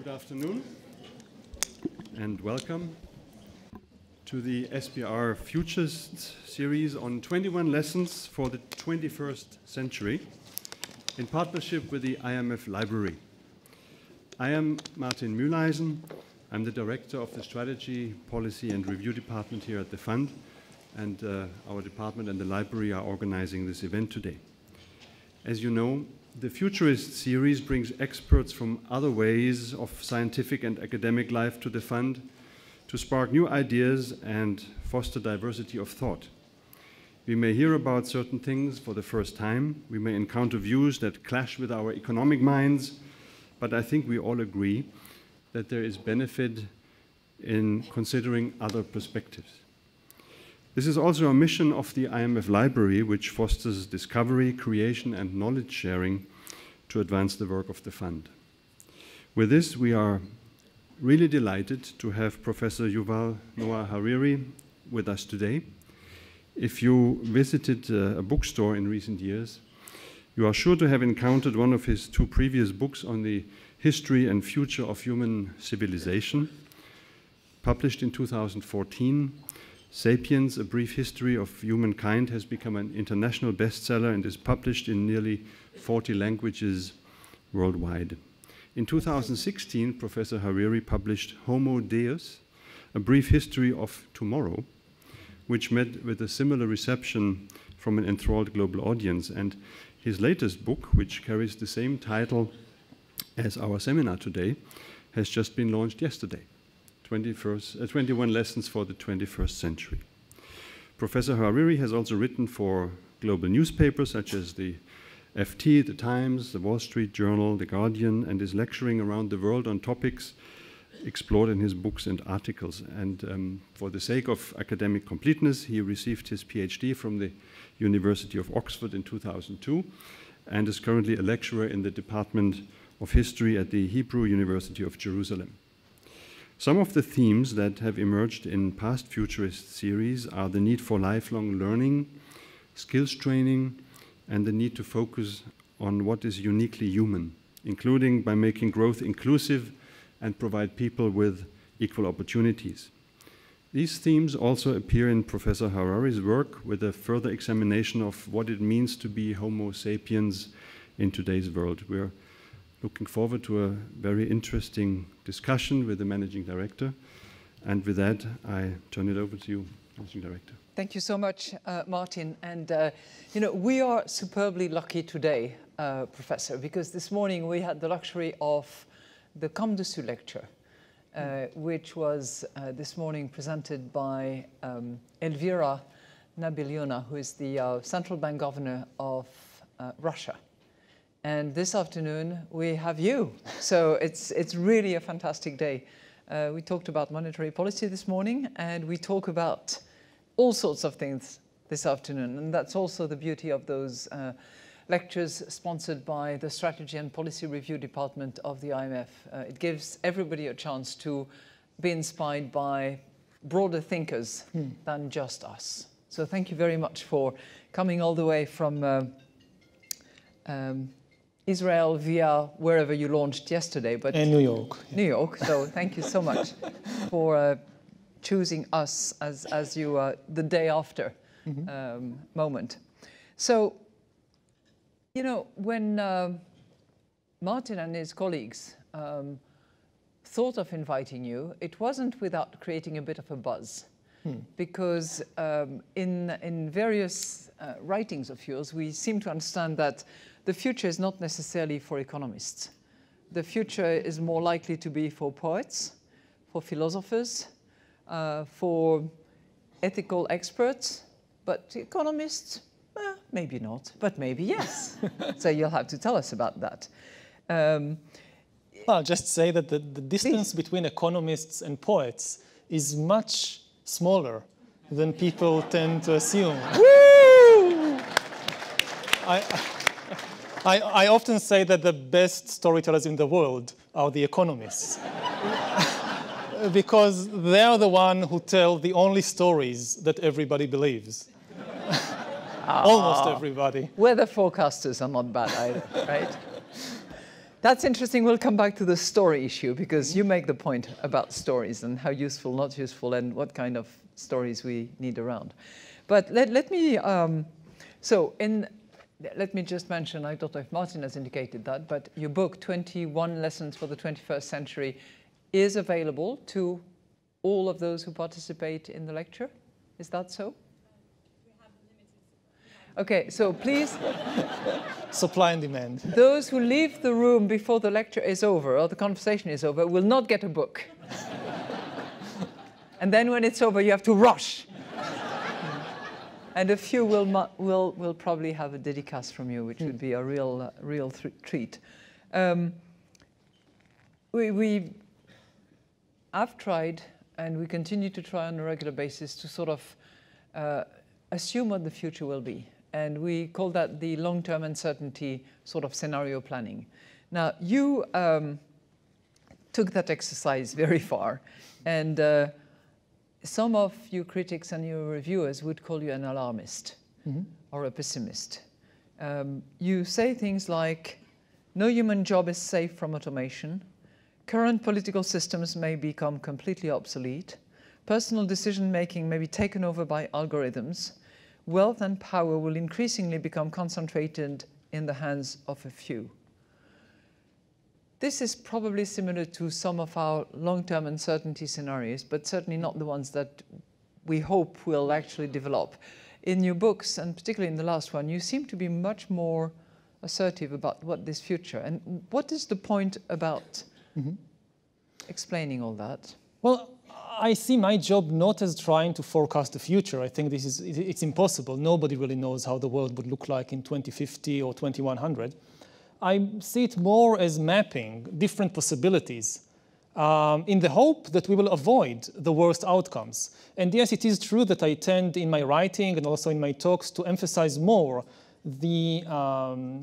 Good afternoon and welcome to the SBR Futures series on 21 lessons for the 21st century in partnership with the IMF Library. I am Martin Mühleisen. I'm the director of the Strategy, Policy and Review Department here at the Fund, and our department and the library are organizing this event today. As you know, the Futurist series brings experts from other ways of scientific and academic life to the Fund to spark new ideas and foster diversity of thought. We may hear about certain things for the first time. We may encounter views that clash with our economic minds, but I think we all agree that there is benefit in considering other perspectives. This is also a mission of the IMF Library, which fosters discovery, creation, and knowledge sharing to advance the work of the Fund. With this, we are really delighted to have Professor Yuval Noah Harari with us today. If you visited a bookstore in recent years, you are sure to have encountered one of his two previous books on the history and future of human civilization. Published in 2014, Sapiens, A Brief History of Humankind has become an international bestseller and is published in nearly 40 languages worldwide. In 2016, Professor Harari published Homo Deus, A Brief History of Tomorrow, which met with a similar reception from an enthralled global audience. And his latest book, which carries the same title as our seminar today, has just been launched yesterday. 21 Lessons for the 21st Century. Professor Harari has also written for global newspapers such as the FT, the Times, the Wall Street Journal, the Guardian, and is lecturing around the world on topics explored in his books and articles. And for the sake of academic completeness, he received his PhD from the University of Oxford in 2002 and is currently a lecturer in the Department of History at the Hebrew University of Jerusalem. Some of the themes that have emerged in past Futurist series are the need for lifelong learning, skills training, and the need to focus on what is uniquely human, including by making growth inclusive and provide people with equal opportunities. These themes also appear in Professor Harari's work with a further examination of what it means to be Homo sapiens in today's world. We're looking forward to a very interesting discussion with the Managing Director. And with that, I turn it over to you, Managing Director. Thank you so much, Martin. And, you know, we are superbly lucky today, Professor, because this morning we had the luxury of the Comme Dessus lecture, which was this morning presented by Elvira Nabilyona, who is the central bank governor of Russia. And this afternoon, we have you. So it's really a fantastic day. We talked about monetary policy this morning, and we talk about all sorts of things this afternoon. And that's also the beauty of those lectures sponsored by the Strategy and Policy Review Department of the IMF. It gives everybody a chance to be inspired by broader thinkers than just us. So thank you very much for coming all the way from Israel via wherever you launched yesterday, but New York. New York. So thank you so much for choosing us as you the day after moment. So, you know, when Martin and his colleagues thought of inviting you, it wasn't without creating a bit of a buzz, because in various writings of yours, we seem to understand that the future is not necessarily for economists. The future is more likely to be for poets, for philosophers, for ethical experts, but economists, maybe not, but maybe yes. So you'll have to tell us about that. I'll just say that the distance between economists and poets is much smaller than people tend to assume. Woo! I often say that the best storytellers in the world are the economists. Because they're the ones who tell the only stories that everybody believes. Almost everybody. Weather forecasters are not bad either, right? That's interesting. We'll come back to the story issue, because you make the point about stories and how useful, not useful, and what kind of stories we need around. But let me let me just mention, I don't know if Martin has indicated that, but your book, 21 Lessons for the 21st Century, is available to all of those who participate in the lecture. Is that so? We have limited. Okay, so please, Supply and demand. those who leave the room before the lecture is over or the conversation is over will not get a book. And then when it's over, you have to rush. And a few will probably have a dédicace from you, which would be a real treat. I've tried, and we continue to try on a regular basis, to sort of assume what the future will be. And we call that the long-term uncertainty sort of scenario planning. Now, you took that exercise very far, and some of your critics and your reviewers would call you an alarmist or a pessimist. You say things like, no human job is safe from automation, current political systems may become completely obsolete, personal decision-making may be taken over by algorithms, wealth and power will increasingly become concentrated in the hands of a few. This is probably similar to some of our long-term uncertainty scenarios, but certainly not the ones that we hope will actually develop. In your books, and particularly in the last one, you seem to be much more assertive about what this future, and what is the point about explaining all that? Well, I see my job not as trying to forecast the future. I think it's impossible. Nobody really knows how the world would look like in 2050 or 2100. I see it more as mapping different possibilities in the hope that we will avoid the worst outcomes. And yes, it is true that I tend in my writing and also in my talks to emphasize more the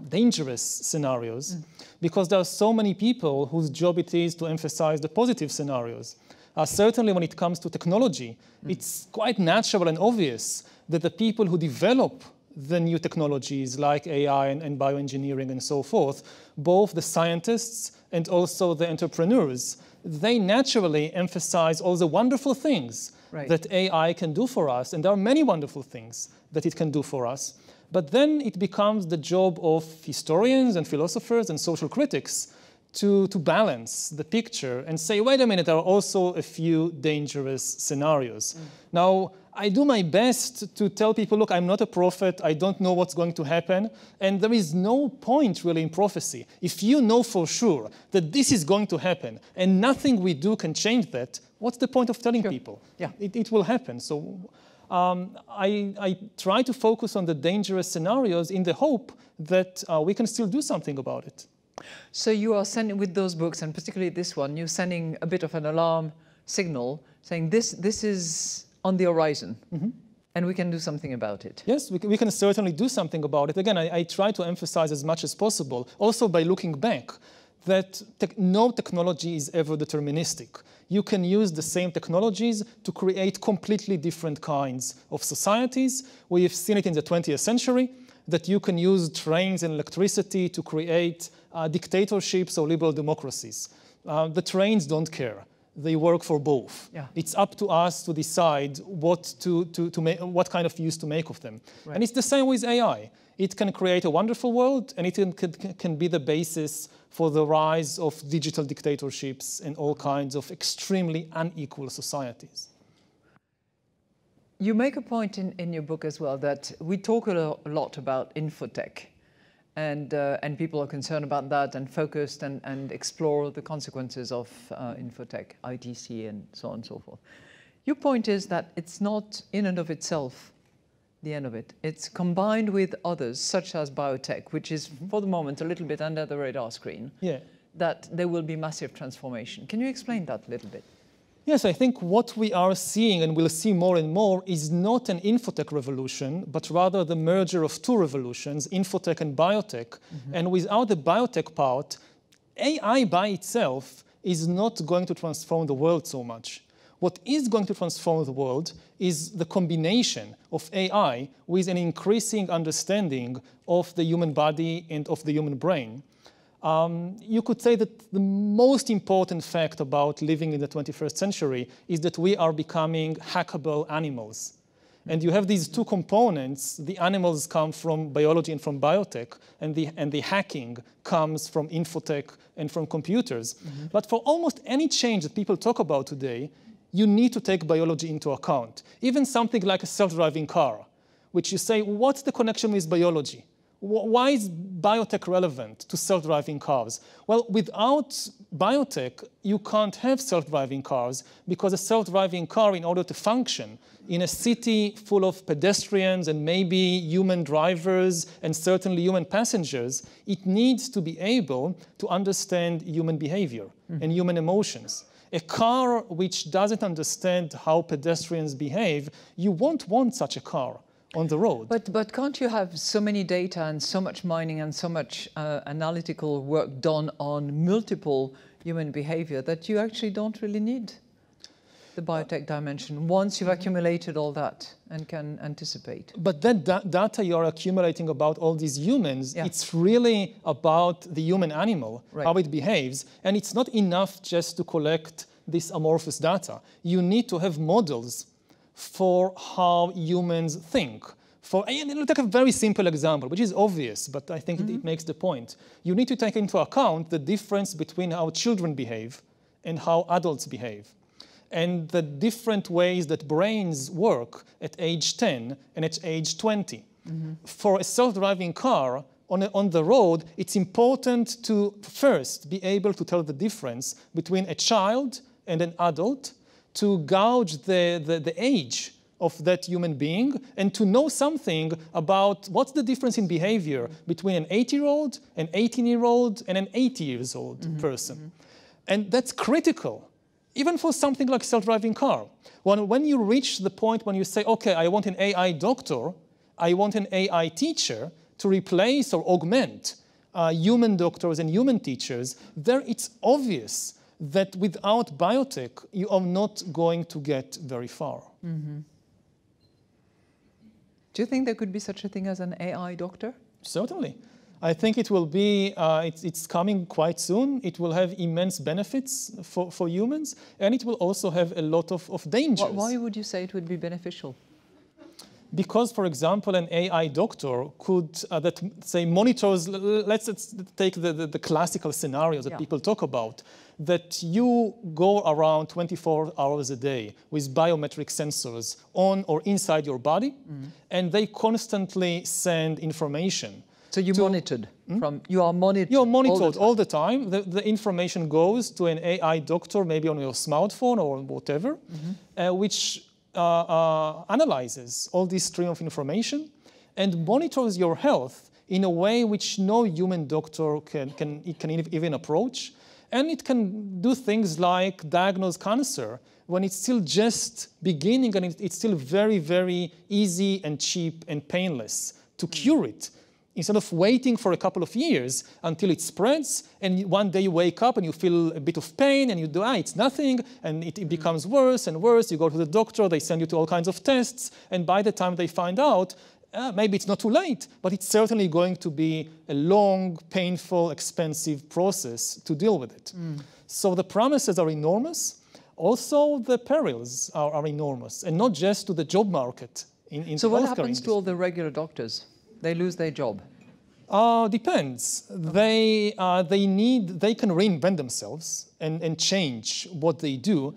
dangerous scenarios, because there are so many people whose job it is to emphasize the positive scenarios. Certainly when it comes to technology, it's quite natural and obvious that the people who develop the new technologies like AI and bioengineering and so forth, both the scientists and also the entrepreneurs, they naturally emphasize all the wonderful things that AI can do for us. And there are many wonderful things that it can do for us. But then it becomes the job of historians and philosophers and social critics to balance the picture and say, wait a minute, there are also a few dangerous scenarios. Now, I do my best to tell people, look, I'm not a prophet, I don't know what's going to happen, and there is no point really in prophecy. If you know for sure that this is going to happen and nothing we do can change that, what's the point of telling people? Yeah. It will happen. So I try to focus on the dangerous scenarios in the hope that we can still do something about it. So you are sending, with those books, and particularly this one, you're sending a bit of an alarm signal, saying this is on the horizon, and we can do something about it. Yes, we can certainly do something about it. Again, I try to emphasize as much as possible, also by looking back, that no technology is ever deterministic. You can use the same technologies to create completely different kinds of societies. We have seen it in the 20th century, that you can use trains and electricity to create dictatorships or liberal democracies. The trains don't care. They work for both. Yeah. It's up to us to decide what kind of use to make of them. Right. And it's the same with AI. It can create a wonderful world, and it can be the basis for the rise of digital dictatorships and all kinds of extremely unequal societies. You make a point in your book as well that we talk a lot about infotech, and people are concerned about that and focused and explore the consequences of infotech, ITC, and so on and so forth. Your point is that it's not in and of itself the end of it. It's combined with others, such as biotech, which is for the moment a little bit under the radar screen, that there will be massive transformation. Can you explain that a little bit? Yes, I think what we are seeing, and we'll see more and more, is not an infotech revolution, but rather the merger of two revolutions, infotech and biotech. And without the biotech part, AI by itself is not going to transform the world so much. What is going to transform the world is the combination of AI with an increasing understanding of the human body and of the human brain. You could say that the most important fact about living in the 21st century is that we are becoming hackable animals. And you have these two components. The animals come from biology and from biotech, and the hacking comes from infotech and from computers. But for almost any change that people talk about today, you need to take biology into account. Even something like a self-driving car, which you say, what's the connection with biology? Why is biotech relevant to self-driving cars? Well, without biotech, you can't have self-driving cars, because a self-driving car, in order to function in a city full of pedestrians and maybe human drivers and certainly human passengers, it needs to be able to understand human behavior and human emotions. A car which doesn't understand how pedestrians behave, you won't want such a car on the road. But can't you have so many data and so much mining and so much analytical work done on multiple human behavior that you actually don't really need the biotech dimension once you've accumulated all that and can anticipate? But that data you're accumulating about all these humans, it's really about the human animal, how it behaves, and it's not enough just to collect this amorphous data. You need to have models for how humans think. I'll take a very simple example, which is obvious, but I think it makes the point. You need to take into account the difference between how children behave and how adults behave, and the different ways that brains work at age 10 and at age 20. For a self-driving car on the road, it's important to first be able to tell the difference between a child and an adult, to gauge the age of that human being, and to know something about what's the difference in behavior between an 8-year-old, an 18-year-old, and an 80-year-old person. And that's critical, even for something like self-driving car. When you reach the point when you say, okay, I want an AI doctor, I want an AI teacher to replace or augment human doctors and human teachers, there it's obvious that without biotech, you are not going to get very far. Do you think there could be such a thing as an AI doctor? Certainly. I think it will be, it's coming quite soon. It will have immense benefits for humans, and it will also have a lot of dangers. Why would you say it would be beneficial? Because, for example, an AI doctor could, that say monitors, let's take the classical scenarios that people talk about, that you go around 24 hours a day with biometric sensors on or inside your body, and they constantly send information. So you monitored you are monitored. You're monitored all the time. The information goes to an AI doctor, maybe on your smartphone or whatever, which analyzes all this stream of information and monitors your health in a way which no human doctor can even approach. And it can do things like diagnose cancer when it's still just beginning, and it's still very, very easy and cheap and painless to cure it, instead of waiting for a couple of years until it spreads, and one day you wake up and you feel a bit of pain, and you do, it's nothing, and it becomes worse and worse. You go to the doctor, they send you to all kinds of tests, and by the time they find out, maybe it's not too late, but it's certainly going to be a long, painful, expensive process to deal with it. So the promises are enormous. Also, the perils are enormous, and not just to the job market in the healthcare industry. So what happens to all the regular doctors? They lose their job? Depends. They can reinvent themselves and change what they do.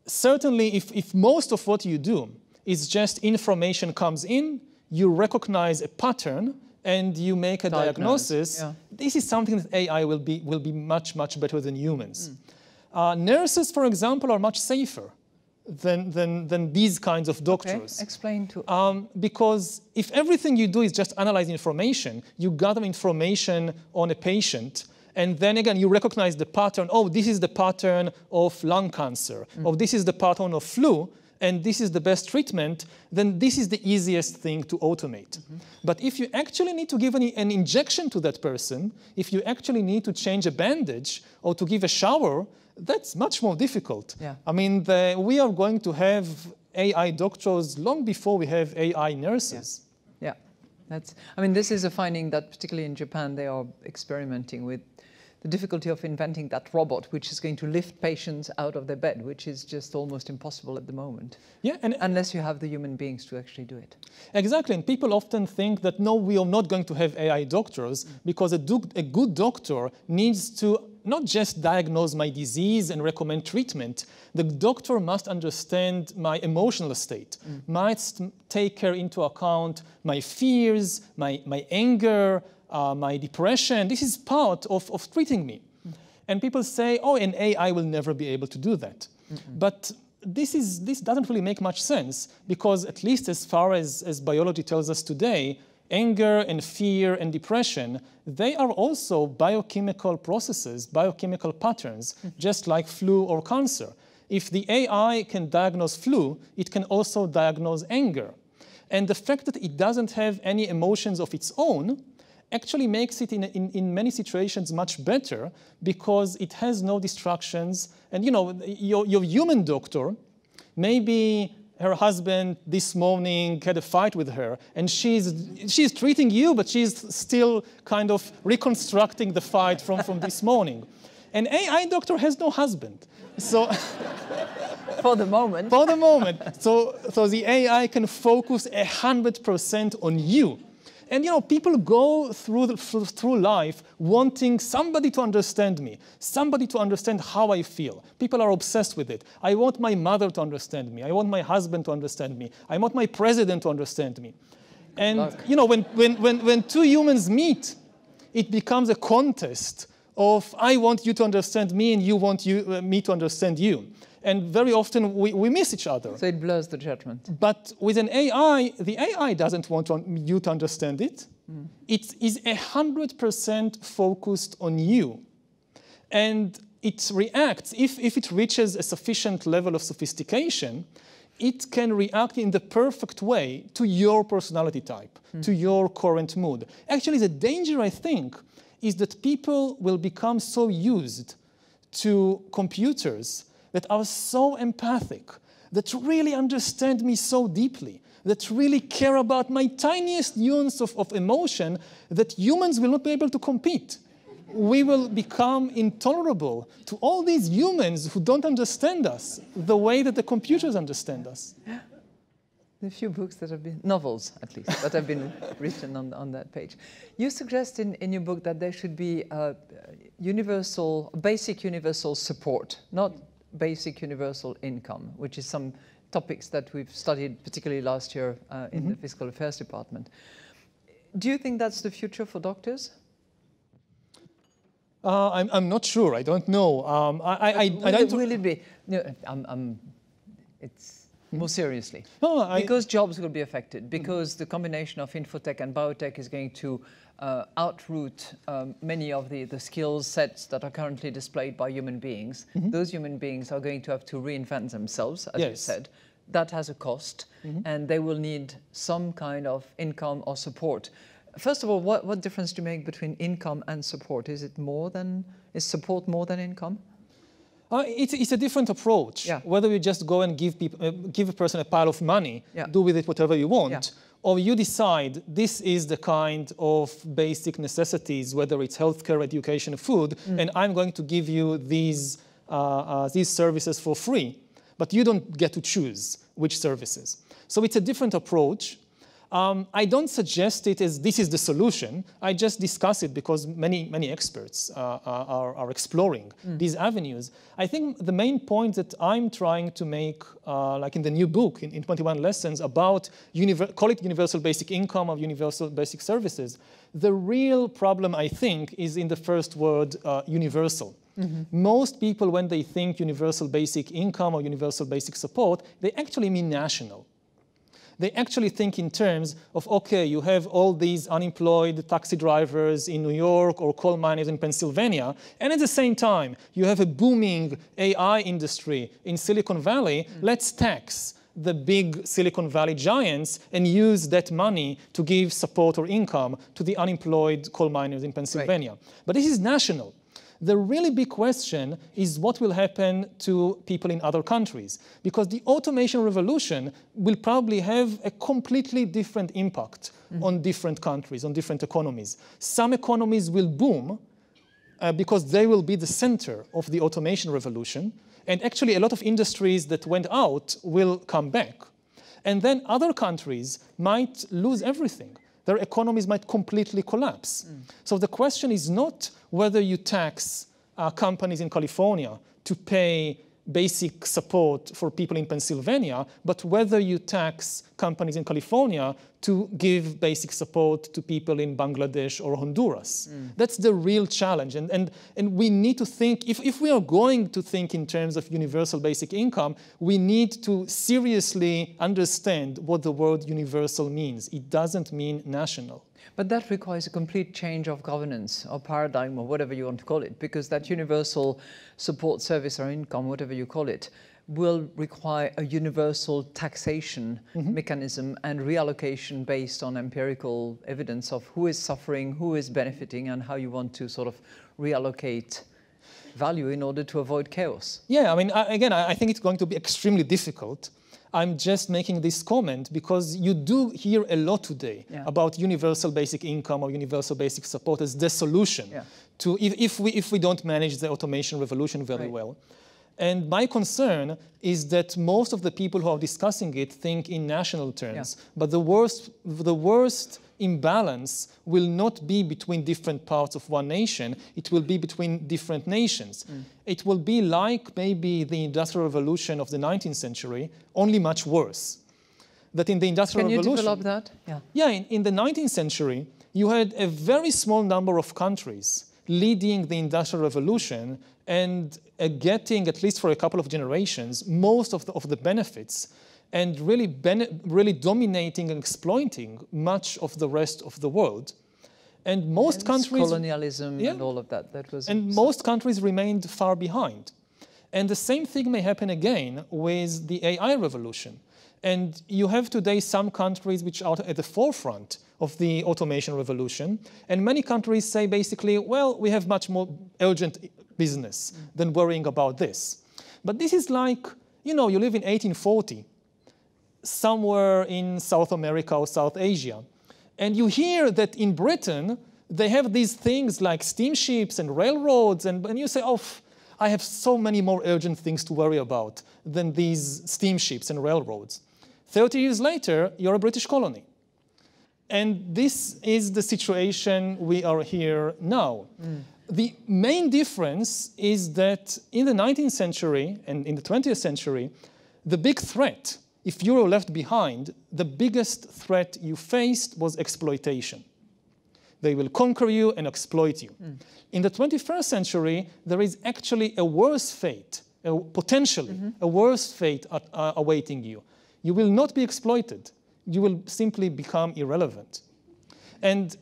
Certainly, if most of what you do is just information comes in, you recognize a pattern, and you make a diagnosis, this is something that AI will be much, much better than humans. Nurses, for example, are much safer than these kinds of doctors. Okay. Explain to because if everything you do is just analyze information, you gather information on a patient, and then again you recognize the pattern. Oh, this is the pattern of lung cancer. Or this is the pattern of flu, and this is the best treatment. Then this is the easiest thing to automate. But if you actually need to give an injection to that person, if you actually need to change a bandage or to give a shower, that's much more difficult. I mean, we are going to have AI doctors long before we have AI nurses. I mean, this is a finding that particularly in Japan they are experimenting with the difficulty of inventing that robot which is going to lift patients out of their bed, which is just almost impossible at the moment. Yeah, and unless you have the human beings to actually do it. Exactly, and people often think that no, we are not going to have AI doctors because a good doctor needs to not just diagnose my disease and recommend treatment. The doctor must understand my emotional state, must take care into account my fears, my anger, my depression. This is part of treating me. And people say, oh, an AI will never be able to do that. But this doesn't really make much sense, because at least as far as biology tells us today, anger and fear and depression, they are also biochemical processes, biochemical patterns, just like flu or cancer. If the AI can diagnose flu, it can also diagnose anger. And the fact that it doesn't have any emotions of its own actually makes it in many situations much better, because it has no distractions. And you know, your human doctor, maybe her husband this morning had a fight with her, and she's treating you, but she's still kind of reconstructing the fight from this morning. An AI doctor has no husband. So for the moment. For the moment. So the AI can focus 100% on you. And you know, people go through life wanting somebody to understand me, somebody to understand how I feel. People are obsessed with it. I want my mother to understand me. I want my husband to understand me. I want my president to understand me. And you know, when two humans meet, it becomes a contest of I want you to understand me and you want me to understand you. And very often we miss each other. So it blurs the judgment. But with an AI, the AI doesn't want you to understand it. It is 100% focused on you. And it reacts, if it reaches a sufficient level of sophistication, it can react in the perfect way to your personality type, to your current mood. Actually, the danger, I think, is that people will become so used to computers that are so empathic, that really understand me so deeply, that really care about my tiniest nuance of emotion, that humans will not be able to compete. We will become intolerable to all these humans who don't understand us the way that the computers understand us. The few books that have been, novels at least, that have been written on that page. You suggest in your book that there should be basic universal support, not basic universal income, which is some topics that we've studied particularly last year in the Fiscal Affairs Department. Do you think that's the future for doctors? I'm not sure. I don't know. Will it be? No, it's more seriously. No, because jobs will be affected, because the combination of infotech and biotech is going to outroot many of the skill sets that are currently displayed by human beings. Those human beings are going to have to reinvent themselves, as you said. That has a cost, and they will need some kind of income or support. First of all, what difference do you make between income and support? Is support more than income? It's a different approach. Whether you just go and give a person a pile of money, do with it whatever you want, or you decide this is the kind of basic necessities, whether it's healthcare, education, food, and I'm going to give you these services for free, but you don't get to choose which services. So it's a different approach. I don't suggest it as this is the solution. I just discuss it because many experts are exploring these avenues. I think the main point that I'm trying to make, like in the new book, in 21 lessons about, call it universal basic income or universal basic services, the real problem, I think, is in the first word, universal. Most people, when they think universal basic income or universal basic support, they actually mean national. They actually think in terms of, okay, you have all these unemployed taxi drivers in New York or coal miners in Pennsylvania, and at the same time, you have a booming AI industry in Silicon Valley. Let's tax the big Silicon Valley giants and use that money to give support or income to the unemployed coal miners in Pennsylvania. But this is national. The really big question is what will happen to people in other countries, because the automation revolution will probably have a completely different impact on different countries, on different economies. Some economies will boom because they will be the center of the automation revolution. And actually, a lot of industries that went out will come back. And then other countries might lose everything. Their economies might completely collapse. So the question is not whether you tax companies in California to pay basic support for people in Pennsylvania, but whether you tax companies in California to give basic support to people in Bangladesh or Honduras. That's the real challenge. And we need to think, if we are going to think in terms of universal basic income, we need to seriously understand what the word universal means. It doesn't mean national. But that requires a complete change of governance or paradigm or whatever you want to call it, because that universal support service or income, whatever you call it, will require a universal taxation mechanism and reallocation based on empirical evidence of who is suffering, who is benefiting, and how you want to sort of reallocate value in order to avoid chaos. Yeah, I mean, again, I think it's going to be extremely difficult. I'm just making this comment because you do hear a lot today about universal basic income or universal basic support as the solution to if we don't manage the automation revolution very well. And my concern is that most of the people who are discussing it think in national terms, but the worst imbalance will not be between different parts of one nation, it will be between different nations. It will be like maybe the Industrial Revolution of the 19th century, only much worse. That in the Industrial Revolution... Can you develop that? Yeah, in the 19th century, you had a very small number of countries leading the Industrial Revolution and getting, at least for a couple of generations, most of the benefits and really dominating and exploiting much of the rest of the world. And most countries... colonialism and all of that. And most countries remained far behind. And the same thing may happen again with the AI revolution. And you have today some countries which are at the forefront of the automation revolution. And many countries say basically, well, we have much more urgent business than worrying about this. But this is like, you know, you live in 1840, somewhere in South America or South Asia. And you hear that in Britain, they have these things like steamships and railroads. And you say, oh, I have so many more urgent things to worry about than these steamships and railroads. 30 years later, you're a British colony. And this is the situation we are here now. The main difference is that in the 19th century and in the 20th century, the big threat, if you were left behind, the biggest threat you faced was exploitation. They will conquer you and exploit you. In the 21st century, there is actually a worse fate, potentially a worse fate awaiting you. You will not be exploited. You will simply become irrelevant. And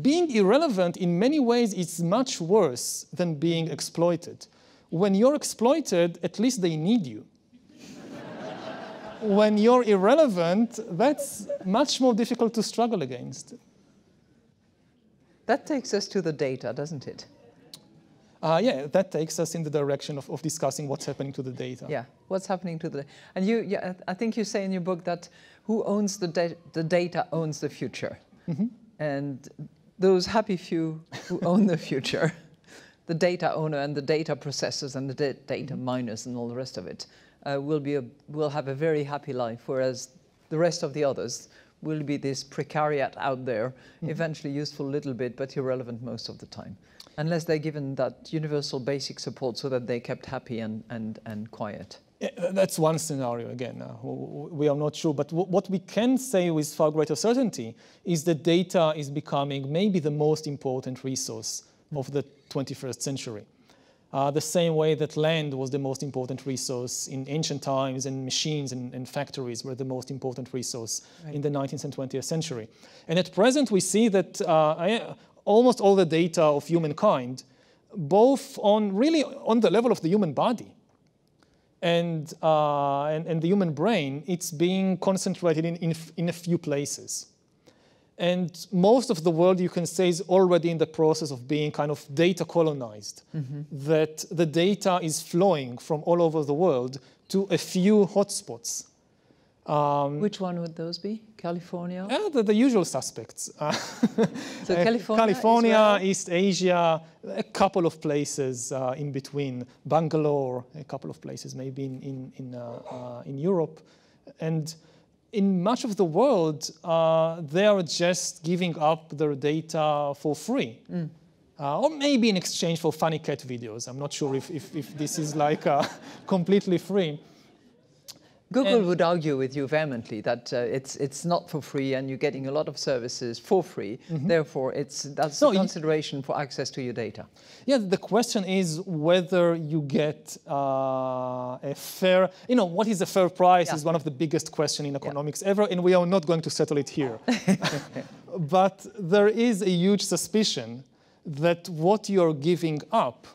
being irrelevant in many ways is much worse than being exploited. When you're exploited, at least they need you. When you're irrelevant, that's much more difficult to struggle against. That takes us to the data, doesn't it? Yeah, that takes us in the direction of discussing what's happening to the data. Yeah, what's happening to the... And I think you say in your book that who owns the data owns the future. And those happy few who own the future, the data owner and the data processors and the data miners and all the rest of it, will have a very happy life, whereas the rest of the others will be this precariat out there, eventually useful a little bit, but irrelevant most of the time, unless they're given that universal basic support so that they kept happy and quiet. Yeah, that's one scenario, again. We are not sure, but what we can say with far greater certainty is that data is becoming maybe the most important resource of the 21st century. The same way that land was the most important resource in ancient times, and machines and factories were the most important resource in the 19th and 20th century. And at present, we see that almost all the data of humankind, both really on the level of the human body and the human brain, it's being concentrated in a few places. And most of the world, you can say, is already in the process of being kind of data colonized, that the data is flowing from all over the world to a few hotspots. Which one would those be? California? The usual suspects. So California, California, Israel? East Asia, a couple of places in between, Bangalore, a couple of places maybe in Europe. And in much of the world, they are just giving up their data for free. Or maybe in exchange for funny cat videos. I'm not sure if this is like completely free. Google would argue with you vehemently that it's not for free and you're getting a lot of services for free. Therefore, that's a consideration for access to your data. Yeah, the question is whether you get a fair, what is a fair price is one of the biggest questions in economics ever, and we are not going to settle it here. But there is a huge suspicion that what you're giving up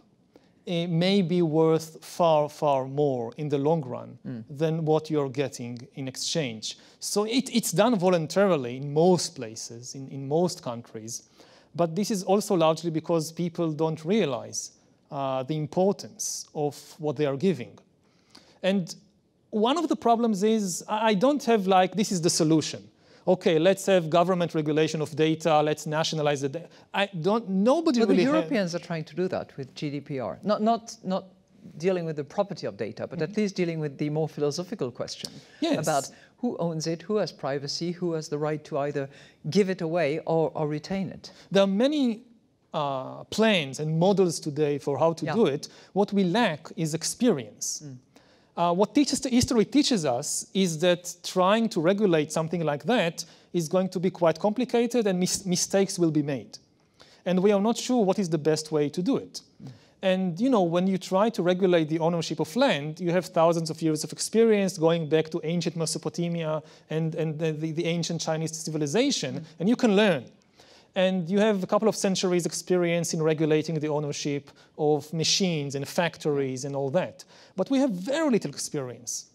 it may be worth far, far more in the long run than what you're getting in exchange. So it's done voluntarily in most places, in most countries. But this is also largely because people don't realize the importance of what they are giving. And one of the problems is I don't have this is the solution. Okay, let's have government regulation of data, let's nationalize the data. Nobody really the Europeans are trying to do that with GDPR. Not dealing with the property of data, but at least dealing with the more philosophical question about who owns it, who has privacy, who has the right to either give it away or retain it. There are many plans and models today for how to do it. What we lack is experience. What history teaches us is that trying to regulate something like that is going to be quite complicated and mistakes will be made. And we are not sure what is the best way to do it. And when you try to regulate the ownership of land, you have thousands of years of experience going back to ancient Mesopotamia and the ancient Chinese civilization, and you can learn. And you have a couple of centuries experience in regulating the ownership of machines and factories and all that. But we have very little experience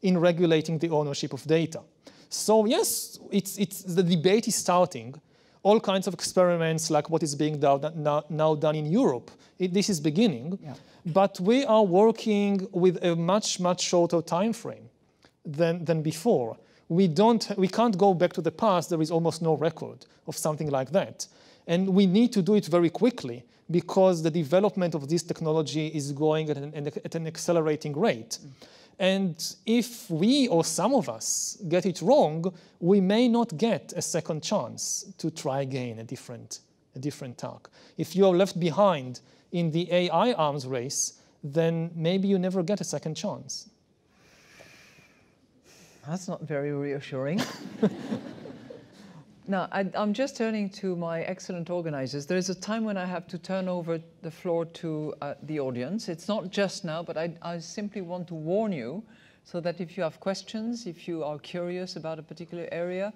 in regulating the ownership of data. So yes, the debate is starting. All kinds of experiments like what is being now done in Europe. This is beginning. But we are working with a much, much shorter time frame than before. We can't go back to the past. There is almost no record of something like that. And we need to do it very quickly because the development of this technology is going at an accelerating rate. And if we or some of us get it wrong, we may not get a second chance to try again a different tack. If you are left behind in the AI arms race, then maybe you never get a second chance. That's not very reassuring. Now, I'm just turning to my excellent organizers. There is a time when I have to turn over the floor to the audience. It's not just now, but I simply want to warn you so that if you have questions, if you are curious about a particular area,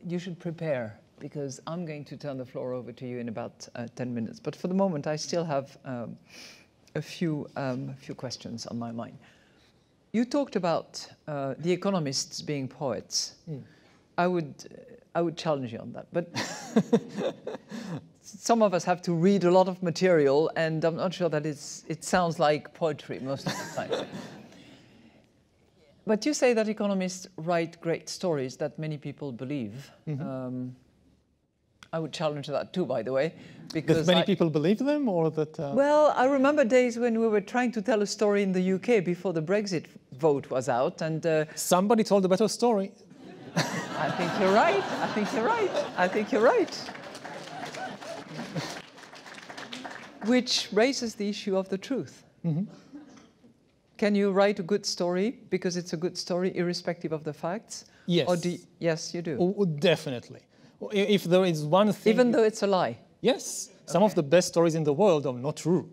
you should prepare, because I'm going to turn the floor over to you in about 10 minutes. But for the moment, I still have a few questions on my mind. You talked about the economists being poets. I would challenge you on that, but some of us have to read a lot of material, and I'm not sure that it sounds like poetry most of the time. But you say that economists write great stories that many people believe. I would challenge that too, by the way, because that many people believe them, or that. Well, I remember days when we were trying to tell a story in the UK before the Brexit vote was out, and somebody told a better story. I think you're right. I think you're right. I think you're right. Which raises the issue of the truth. Can you write a good story because it's a good story, irrespective of the facts? Yes. Or yes, you do. Oh, definitely. If there is one thing... Even though it's a lie? Yes. Some of the best stories in the world are not true.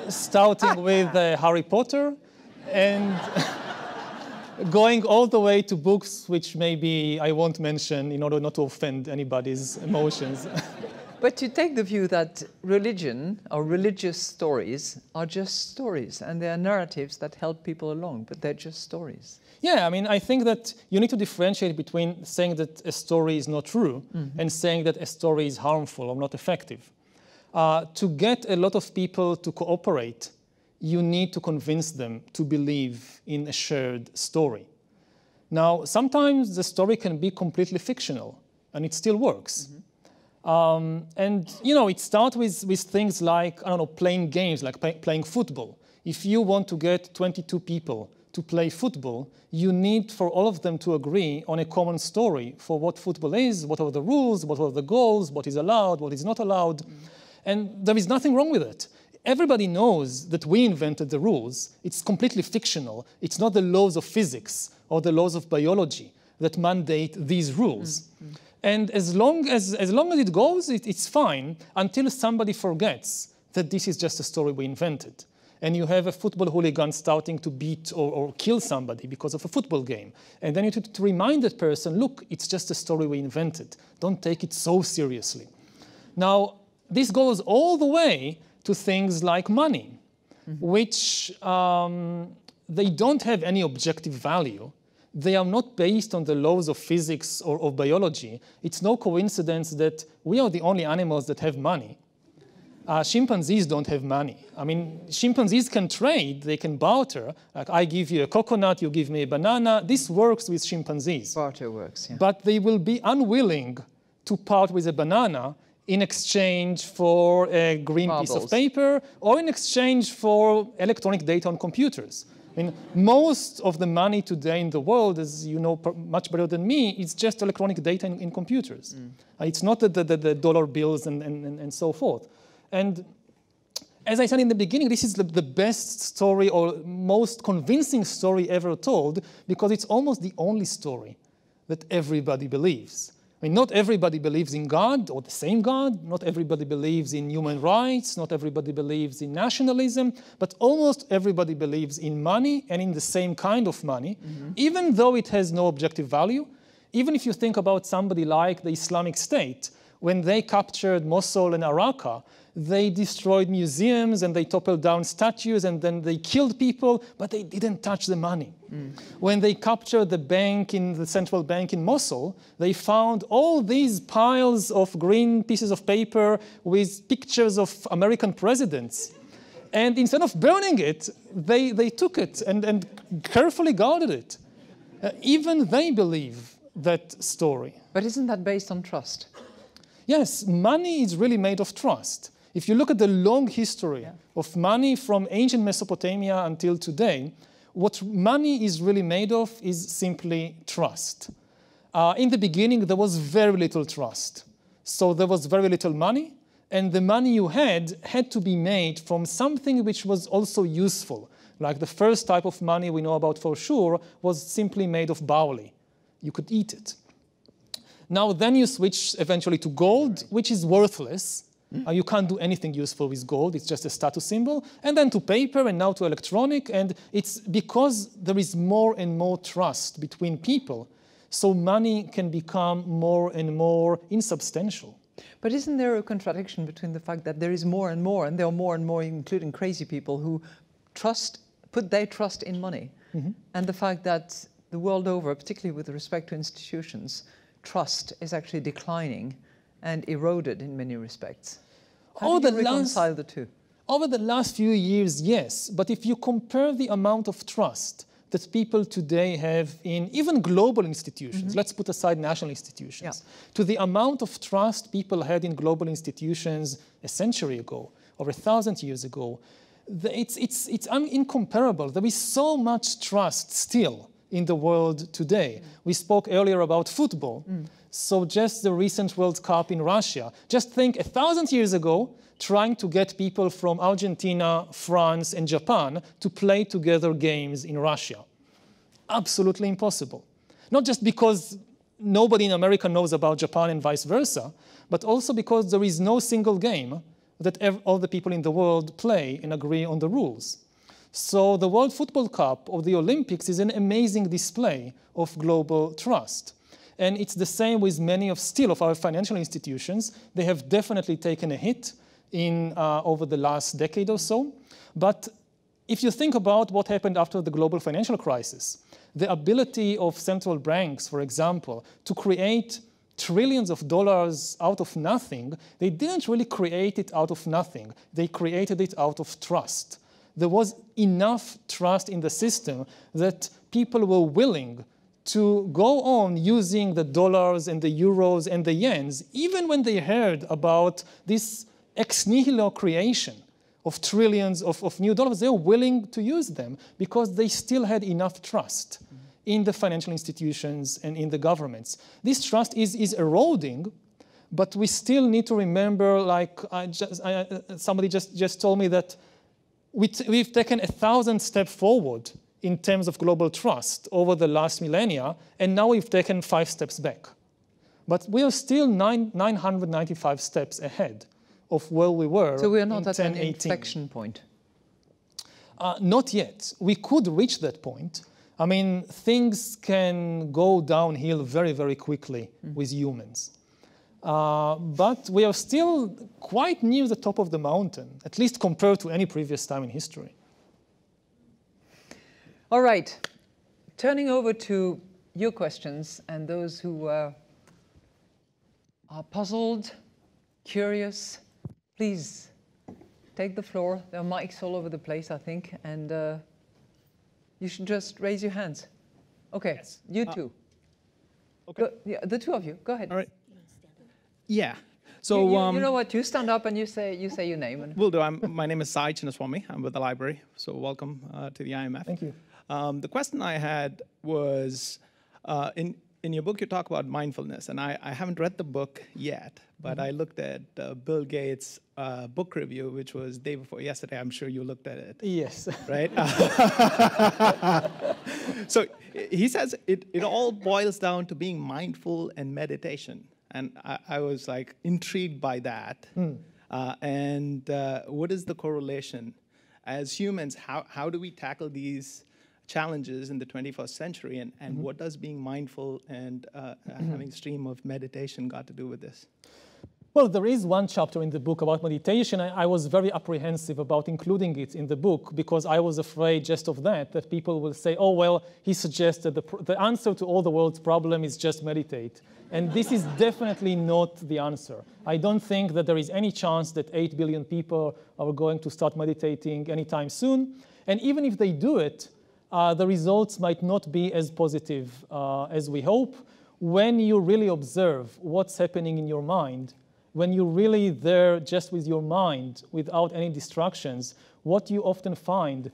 Starting with Harry Potter and going all the way to books which maybe I won't mention in order not to offend anybody's emotions. But you take the view that religion or religious stories are just stories, and they are narratives that help people along, but they're just stories. Yeah, I mean, I think that you need to differentiate between saying that a story is not true and saying that a story is harmful or not effective. To get a lot of people to cooperate, you need to convince them to believe in a shared story. Now, sometimes the story can be completely fictional, and it still works. And it starts with things like, I don't know, playing games, like playing football. If you want to get 22 people to play football, you need for all of them to agree on a common story for what football is, what are the rules, what are the goals, what is allowed, what is not allowed. And there is nothing wrong with it. Everybody knows that we invented the rules. It's completely fictional. It's not the laws of physics or the laws of biology that mandate these rules. And as long as it goes, it's fine until somebody forgets that this is just a story we invented. And you have a football hooligan starting to beat or kill somebody because of a football game. And then you have to remind that person, look, it's just a story we invented. Don't take it so seriously. Now, this goes all the way to things like money, which they don't have any objective value. They are not based on the laws of physics or of biology. It's no coincidence that we are the only animals that have money. Chimpanzees don't have money. I mean, chimpanzees can trade, they can barter. Like, I give you a coconut, you give me a banana. This works with chimpanzees. Barter works, yeah. But they will be unwilling to part with a banana in exchange for a green piece of paper or in exchange for electronic data on computers. I mean, most of the money today in the world, as you know much better than me, is just electronic data in computers. It's not the dollar bills and so forth. And as I said in the beginning, this is the best story or most convincing story ever told because it's almost the only story that everybody believes. I mean, not everybody believes in God or the same God. Not everybody believes in human rights. Not everybody believes in nationalism. But almost everybody believes in money and in the same kind of money, even though it has no objective value. Even if you think about somebody like the Islamic State, when they captured Mosul and Raqqa, they destroyed museums and they toppled down statues and then they killed people, but they didn't touch the money. When they captured the central bank in Mosul, they found all these piles of green pieces of paper with pictures of American presidents. And instead of burning it, they took it and carefully guarded it. Even they believe that story. But isn't that based on trust? Yes, money is really made of trust. If you look at the long history of money from ancient Mesopotamia until today, what money is really made of is simply trust. In the beginning, there was very little trust. So there was very little money, and the money you had to be made from something which was also useful. Like the first type of money we know about for sure was simply made of barley. You could eat it. Now then you switch eventually to gold, which is worthless. You can't do anything useful with gold. It's just a status symbol. And then to paper and now to electronic. And it's because there is more and more trust between people. So money can become more and more insubstantial. But isn't there a contradiction between the fact that there is more and more, and there are more and more, including crazy people, who put their trust in money, and the fact that the world over, particularly with respect to institutions, trust is actually declining and eroded in many respects? How do you reconcile the two? Over the last few years, yes. But if you compare the amount of trust that people today have in even global institutions, let's put aside national institutions, to the amount of trust people had in global institutions a century ago or 1,000 years ago, it's incomparable. There is so much trust still in the world today. We spoke earlier about football. So just the recent World Cup in Russia. Just think 1,000 years ago, trying to get people from Argentina, France, and Japan to play together games in Russia. Absolutely impossible. Not just because nobody in America knows about Japan and vice versa, but also because there is no single game that all the people in the world play and agree on the rules. So the World Football Cup or the Olympics is an amazing display of global trust. And it's the same with many of our financial institutions. They have definitely taken a hit over the last decade or so. But if you think about what happened after the global financial crisis, the ability of central banks, for example, to create trillions of dollars out of nothing, they didn't really create it out of nothing. They created it out of trust. there was enough trust in the system that people were willing to go on using the dollars and the euros and the yens, even when they heard about this ex nihilo creation of trillions of new dollars. They were willing to use them because they still had enough trust in the financial institutions and in the governments. This trust is eroding, but we still need to remember, like somebody just told me, that we've taken 1,000 steps forward in terms of global trust over the last millennia, and now we've taken 5 steps back. But we are still 995 steps ahead of where we were. So we are not in at an 1018. inflection point. Not yet. We could reach that point. I mean, things can go downhill very, very quickly with humans. But we are still quite near the top of the mountain, at least compared to any previous time in history. All right, turning over to your questions and those who are puzzled, curious, please take the floor. There are mics all over the place, I think, and you should just raise your hands. Okay, yes. You two. Okay. Yeah, the two of you, go ahead. All right. Yeah. So you know what? You stand up and you say your name. And will do. My name is Sai Chinnaswamy. I'm with the library. So welcome to the IMF. Thank you. The question I had was, in your book you talk about mindfulness, and I haven't read the book yet, but I looked at Bill Gates' book review, which was day before yesterday. I'm sure you looked at it. Yes. Right? So he says it all boils down to being mindful and meditation. And I was like intrigued by that. And what is the correlation? As humans, how do we tackle these challenges in the 21st century? And what does being mindful and having a stream of meditation got to do with this? Well, there is one chapter in the book about meditation. I was very apprehensive about including it in the book because I was afraid just of that people will say, oh, well, he suggested the answer to all the world's problem is just meditate. And this is definitely not the answer. I don't think that there is any chance that 8 billion people are going to start meditating anytime soon. And even if they do it, the results might not be as positive as we hope. When you really observe what's happening in your mind, when you're really there just with your mind, without any distractions, what you often find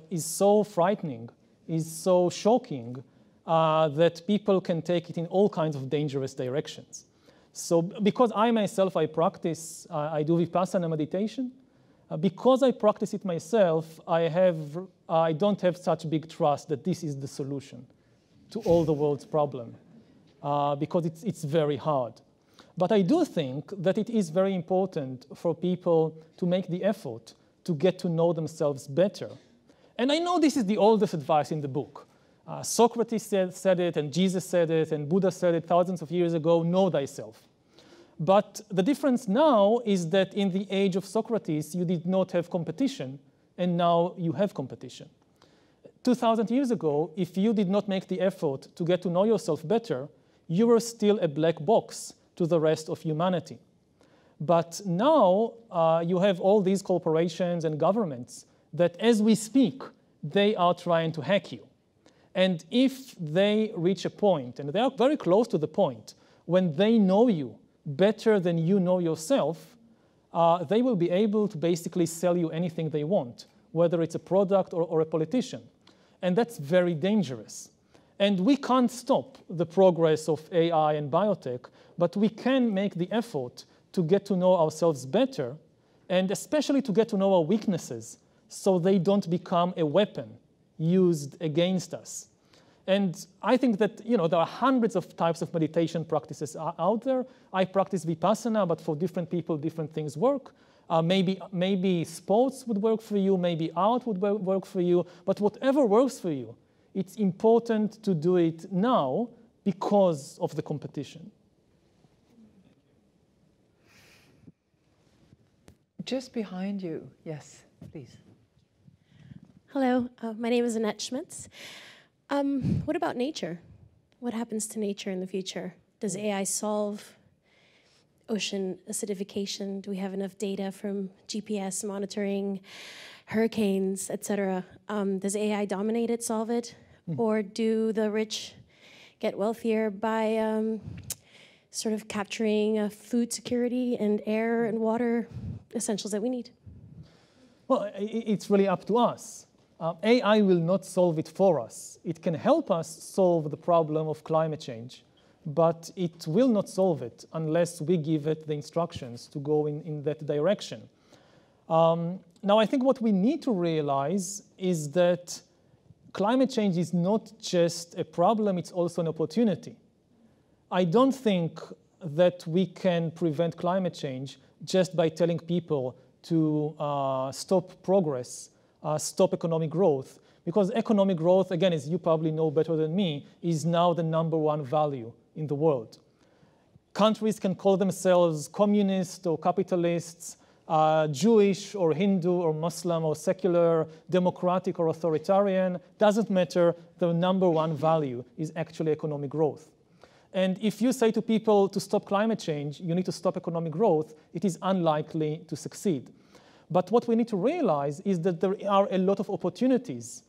is so frightening, is so shocking, that people can take it in all kinds of dangerous directions. So because I myself, I practice, I do Vipassana meditation. Because I practice it myself, I don't have such big trust that this is the solution to all the world's problem, because it's very hard. But I do think that it is very important for people to make the effort to get to know themselves better. And I know this is the oldest advice in the book. Socrates said it, and Jesus said it, and Buddha said it thousands of years ago, know thyself. But the difference now is that in the age of Socrates, you did not have competition, and now you have competition. 2,000 years ago, if you did not make the effort to get to know yourself better, you were still a black box to the rest of humanity. But now you have all these corporations and governments that, as we speak, they are trying to hack you. And if they reach a point, and they are very close to the point, when they know you better than you know yourself, they will be able to basically sell you anything they want, whether it's a product or a politician. And that's very dangerous. And we can't stop the progress of AI and biotech, but we can make the effort to get to know ourselves better, and especially to get to know our weaknesses, so they don't become a weapon used against us. And I think that there are hundreds of types of meditation practices out there. I practice Vipassana, but for different people, different things work. Maybe sports would work for you, maybe art would work for you, but whatever works for you, it's important to do it now because of the competition. just behind you, yes, please. Hello, my name is Annette Schmitz. What about nature? What happens to nature in the future? Does AI solve ocean acidification? Do we have enough data from GPS monitoring, hurricanes, etc.? Does AI dominate it, solve it? Or do the rich get wealthier by sort of capturing food security and air and water essentials that we need? Well, it's really up to us. AI will not solve it for us. It can help us solve the problem of climate change, but it will not solve it unless we give it the instructions to go in that direction. Now, I think what we need to realize is that climate change is not just a problem, it's also an opportunity. I don't think that we can prevent climate change just by telling people to stop progress, stop economic growth, because economic growth, again, as you probably know better than me, is now the #1 value in the world. Countries can call themselves communist or capitalists, Jewish or Hindu or Muslim or secular, democratic or authoritarian, doesn't matter. The #1 value is actually economic growth. And if you say to people to stop climate change, you need to stop economic growth, it is unlikely to succeed. But what we need to realize is that there are a lot of opportunities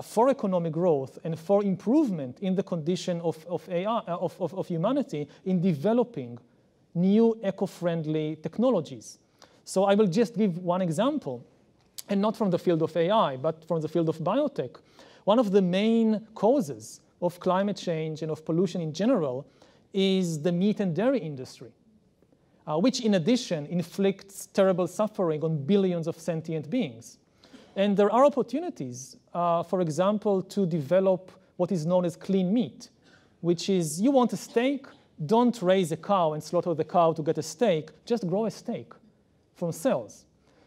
for economic growth and for improvement in the condition of humanity in developing new eco-friendly technologies. So I will just give one example, and not from the field of AI, but from the field of biotech. One of the main causes of climate change and of pollution in general is the meat and dairy industry, which in addition inflicts terrible suffering on billions of sentient beings. And there are opportunities, for example, to develop what is known as clean meat, which is you want a steak, don't raise a cow and slaughter the cow to get a steak, just grow a steak from cells.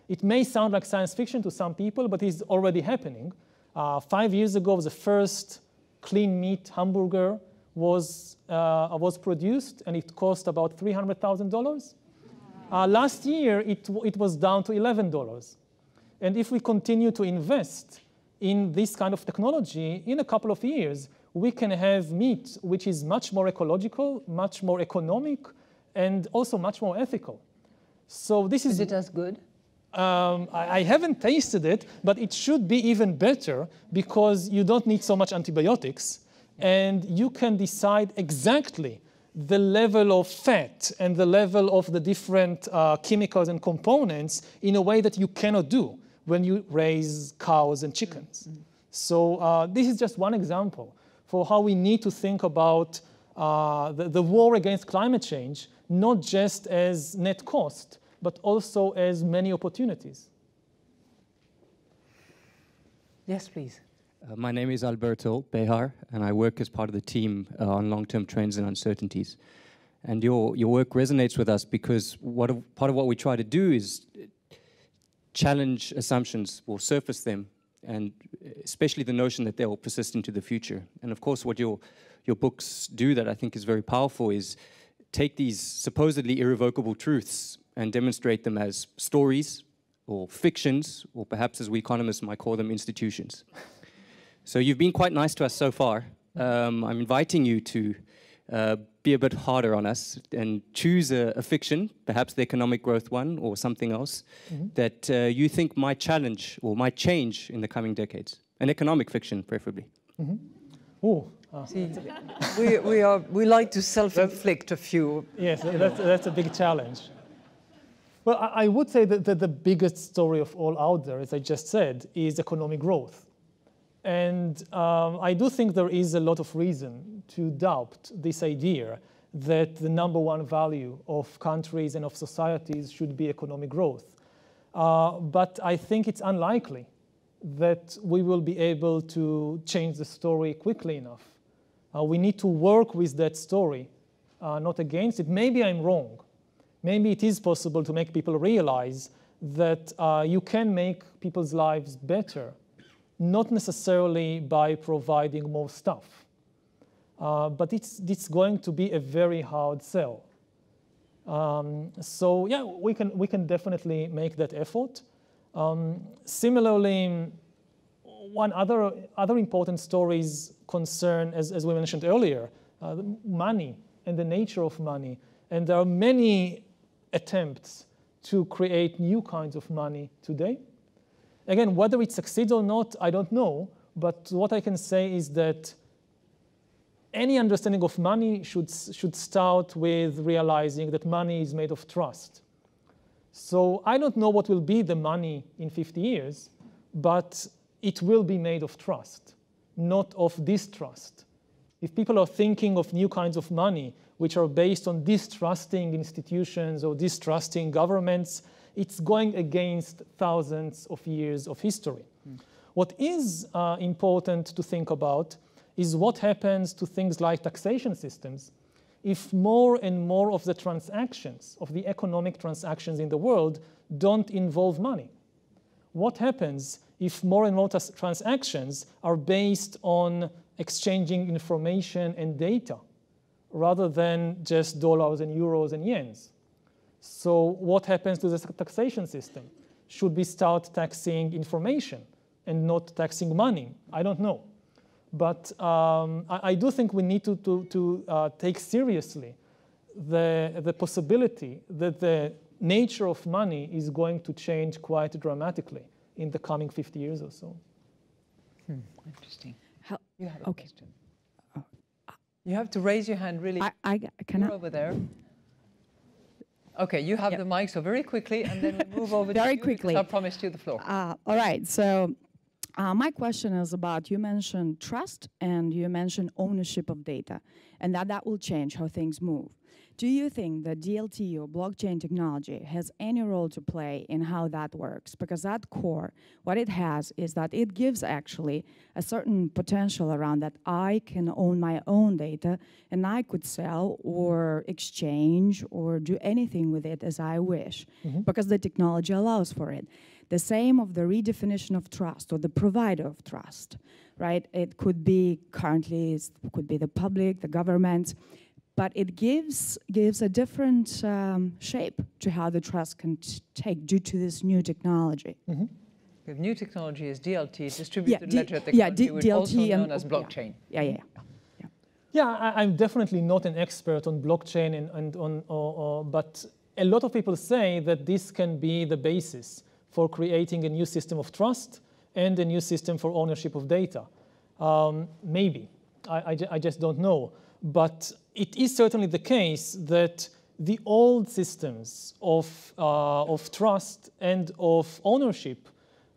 It may sound like science fiction to some people, but it's already happening. 5 years ago, the first clean meat hamburger was produced, and it cost about $300,000. Last year, it was down to $11. And if we continue to invest in this kind of technology, in a couple of years, we can have meat which is much more ecological, much more economic, and also much more ethical. So this Is it as good? I haven't tasted it, but it should be even better because you don't need so much antibiotics, and you can decide exactly the level of fat and the level of the different chemicals and components in a way that you cannot do when you raise cows and chickens. So this is just one example for how we need to think about the war against climate change, not just as net cost, but also as many opportunities. Yes, please. My name is Alberto Behar, and I work as part of the team on long-term trends and uncertainties. And your work resonates with us because part of what we try to do is challenge assumptions or surface them, and especially the notion that they will persist into the future. And of course, what your books do that I think is very powerful is take these supposedly irrevocable truths and demonstrate them as stories or fictions, or perhaps as we economists might call them, institutions. So you've been quite nice to us so far. I'm inviting you to be a bit harder on us and choose a fiction, perhaps the economic growth one or something else, that you think might challenge or might change in the coming decades. An economic fiction, preferably. Oh, See, we like to self-inflict a few. yes, that's a big challenge. Well, I would say that the biggest story of all out there, as I just said, is economic growth. And I do think there is a lot of reason to doubt this idea that the #1 value of countries and of societies should be economic growth. But I think it's unlikely that we will be able to change the story quickly enough. We need to work with that story, not against it. Maybe I'm wrong. Maybe it is possible to make people realize that you can make people's lives better, not necessarily by providing more stuff. But it's going to be a very hard sell. So yeah, we can definitely make that effort. Similarly, one other important stories concern, as we mentioned earlier, money and the nature of money. And there are many attempts to create new kinds of money today. Again, whether it succeeds or not, I don't know. But what I can say is that any understanding of money should start with realizing that money is made of trust. So I don't know what will be the money in 50 years, but it will be made of trust, not of distrust. If people are thinking of new kinds of money which are based on distrusting institutions or distrusting governments, it's going against thousands of years of history. What is important to think about is what happens to things like taxation systems if more and more of the transactions, of the economic transactions in the world, don't involve money. What happens if more and more transactions are based on exchanging information and data rather than just dollars and euros and yens? So what happens to the taxation system? Should we start taxing information and not taxing money? I don't know. But I do think we need to take seriously the possibility that the nature of money is going to change quite dramatically in the coming 50 years or so. Interesting. How, You have a okay. question. You have to raise your hand really. You're over there. Okay, you have Yeah. the mic, so very quickly, and then we move over to Very you because quickly. I promised you the floor. All right, so my question is about, you mentioned trust and you mentioned ownership of data, and that will change how things move. Do you think that DLT or blockchain technology has any role to play in how that works? Because at core, what it has is that it gives actually a certain potential around that I can own my own data and I could sell or exchange or do anything with it as I wish, because the technology allows for it. The same of the redefinition of trust or the provider of trust, right? It could be currently, it could be the public, the government, but it gives a different shape to how the trust can take due to this new technology. The new technology is DLT, distributed ledger yeah, technology, which DLT also known and as blockchain. Yeah. Yeah, I'm definitely not an expert on blockchain, but a lot of people say that this can be the basis for creating a new system of trust and a new system for ownership of data. Maybe, I just don't know. But it is certainly the case that the old systems of trust and of ownership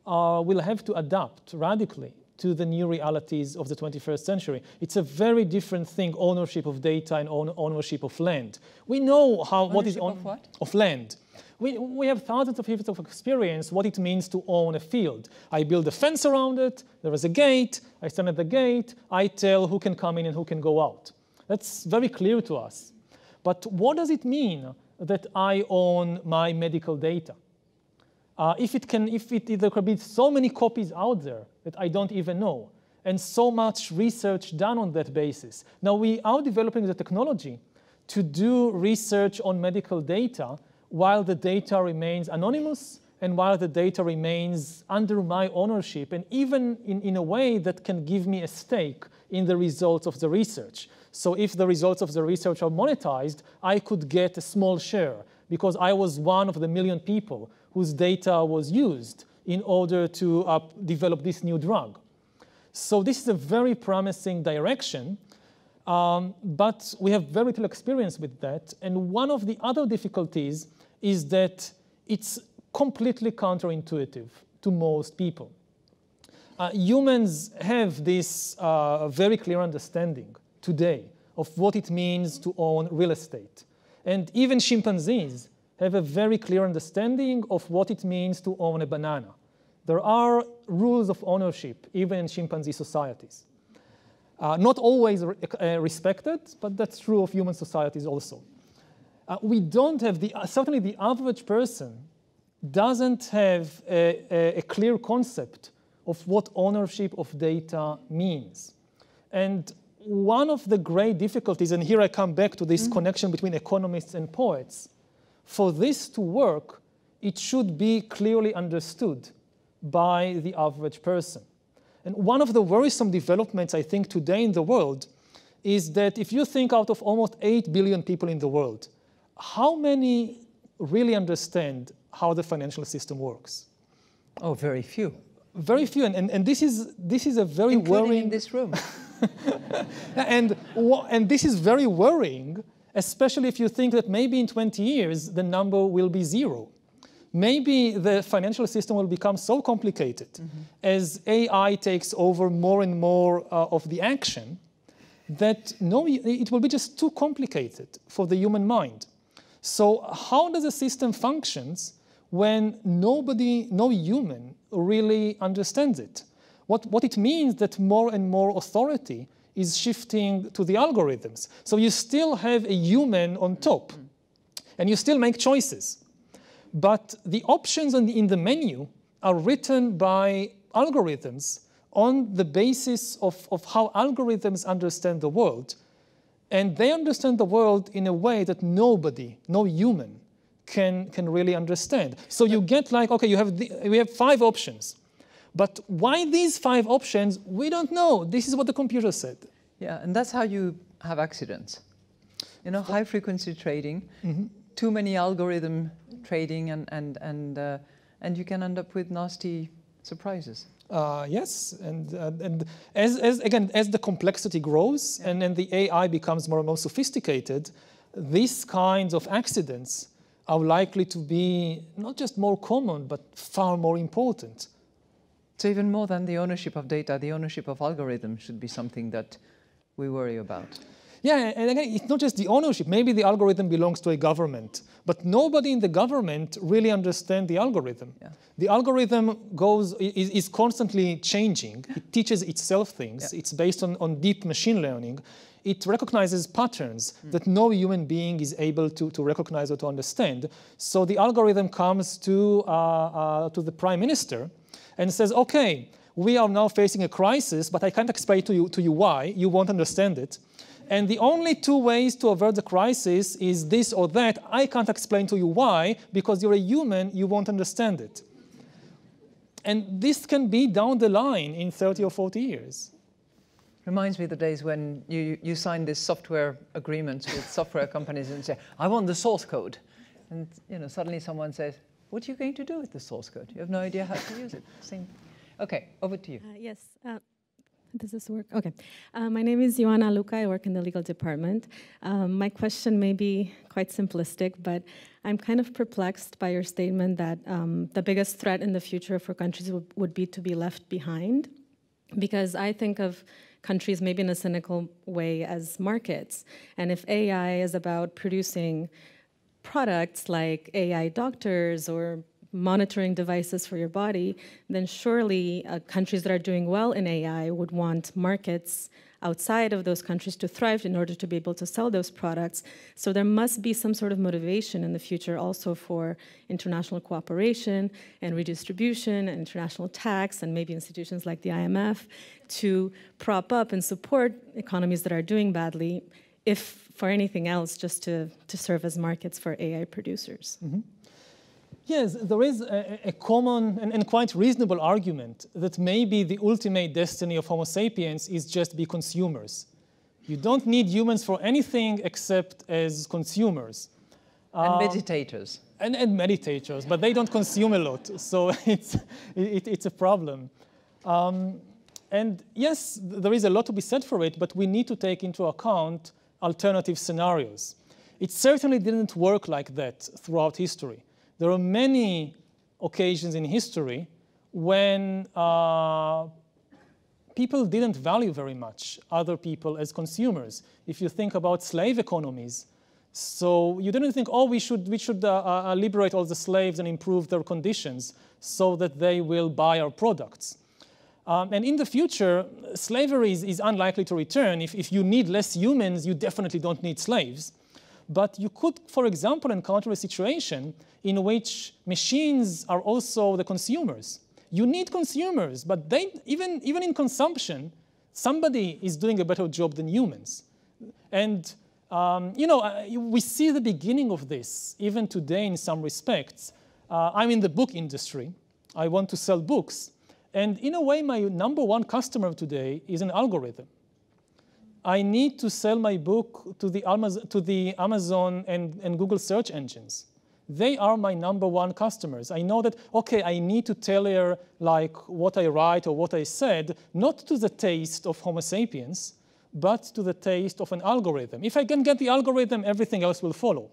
will have to adapt radically to the new realities of the 21st century. It's a very different thing, ownership of data and ownership of land. We know what is Ownership of what? Of land. We have thousands of years of experience what it means to own a field. I build a fence around it, there is a gate, I stand at the gate, I tell who can come in and who can go out. That's very clear to us. But what does it mean that I own my medical data? There could be so many copies out there that I don't even know, and so much research done on that basis. Now we are developing the technology to do research on medical data while the data remains anonymous and while the data remains under my ownership, and even in a way that can give me a stake in the results of the research. So if the results of the research are monetized, I could get a small share because I was one of the million people whose data was used in order to develop this new drug. So this is a very promising direction, but we have very little experience with that. And one of the other difficulties is that it's completely counterintuitive to most people. Humans have this very clear understanding today of what it means to own real estate. And even chimpanzees have a very clear understanding of what it means to own a banana. There are rules of ownership, even in chimpanzee societies. Not always respected, but that's true of human societies also. We don't have, certainly the average person doesn't have a clear concept of what ownership of data means. And one of the great difficulties, and here I come back to this connection between economists and poets, for this to work, it should be clearly understood by the average person. And one of the worrisome developments, I think, today in the world is that if you think out of almost 8 billion people in the world, how many really understand how the financial system works? Oh, very few. Very few, and this is a very worrying. In this room. and this is very worrying, especially if you think that maybe in 20 years the number will be 0. Maybe the financial system will become so complicated as AI takes over more and more of the action that it will be just too complicated for the human mind. So how does a system functions when no human really understands it? What it means that more and more authority is shifting to the algorithms. So you still have a human on top, and you still make choices. But the options in the menu are written by algorithms on the basis of how algorithms understand the world. And they understand the world in a way that no human can really understand. So you get like, okay, we have 5 options. But why these 5 options, we don't know. This is what the computer said. Yeah, and that's how you have accidents. You know, high-frequency trading, too many algorithm trading, and you can end up with nasty surprises. Yes, and as the complexity grows and the AI becomes more and more sophisticated, these kinds of accidents are likely to be not just more common, but far more important. So even more than the ownership of data, the ownership of algorithms should be something that we worry about. Yeah, and again, it's not just the ownership. Maybe the algorithm belongs to a government, but nobody in the government really understands the algorithm. Yeah. The algorithm is constantly changing. It teaches itself things. Yeah. It's based on deep machine learning. It recognizes patterns that no human being is able to recognize or to understand. So the algorithm comes to the prime minister and says, okay, we are now facing a crisis, but I can't explain to you why. You won't understand it. And the only 2 ways to avert the crisis is this or that. I can't explain to you why, because you're a human, you won't understand it. And this can be down the line in 30 or 40 years. Reminds me of the days when you sign these software agreements with software companies and say, I want the source code. And suddenly someone says, what are you going to do with the source code? You have no idea how to use it. Okay, over to you. Yes. Does this work? Okay. My name is Ioana Luca. I work in the legal department. My question may be quite simplistic, but I'm kind of perplexed by your statement that the biggest threat in the future for countries would be to be left behind, because I think of countries maybe in a cynical way as markets. And if AI is about producing products like AI doctors or monitoring devices for your body, then surely countries that are doing well in AI would want markets outside of those countries to thrive in order to be able to sell those products. So there must be some sort of motivation in the future also for international cooperation and redistribution and international tax and maybe institutions like the IMF to prop up and support economies that are doing badly, if for anything else, just to serve as markets for AI producers. Yes, there is a common and quite reasonable argument that maybe the ultimate destiny of Homo sapiens is just be consumers. You don't need humans for anything except as consumers. And meditators. And meditators, but they don't consume a lot, so it's a problem. And yes, there is a lot to be said for it, but we need to take into account alternative scenarios. It certainly didn't work like that throughout history. There are many occasions in history when people didn't value very much other people as consumers. If you think about slave economies, so you didn't think, oh, we should liberate all the slaves and improve their conditions so that they will buy our products. And in the future, slavery is unlikely to return. If you need less humans, you definitely don't need slaves. But you could, for example, encounter a situation in which machines are also the consumers. You need consumers, but even in consumption, somebody is doing a better job than humans. And we see the beginning of this, even today in some respects. I'm in the book industry. I want to sell books. And in a way, my #1 customer today is an algorithm. I need to sell my book to the Amazon and Google search engines. They are my #1 customers. I know that, okay, I need to tailor like what I write or what I said, not to the taste of Homo sapiens, but to the taste of an algorithm. If I can get the algorithm, everything else will follow.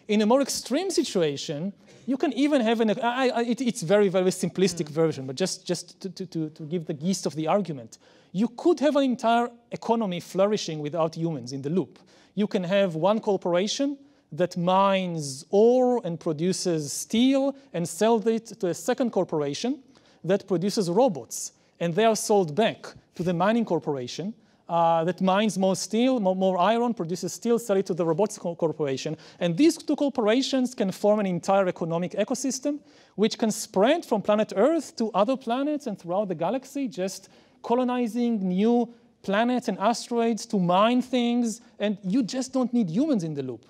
In a more extreme situation, you can even have it's very, very simplistic version, but just to give the gist of the argument. You could have an entire economy flourishing without humans in the loop. You can have one corporation that mines ore and produces steel and sells it to a second corporation that produces robots. And they are sold back to the mining corporation that mines more steel, more iron, produces steel, sell it to the robotics corporation. And these two corporations can form an entire economic ecosystem which can spread from planet Earth to other planets and throughout the galaxy, just colonizing new planets and asteroids to mine things, and you just don't need humans in the loop.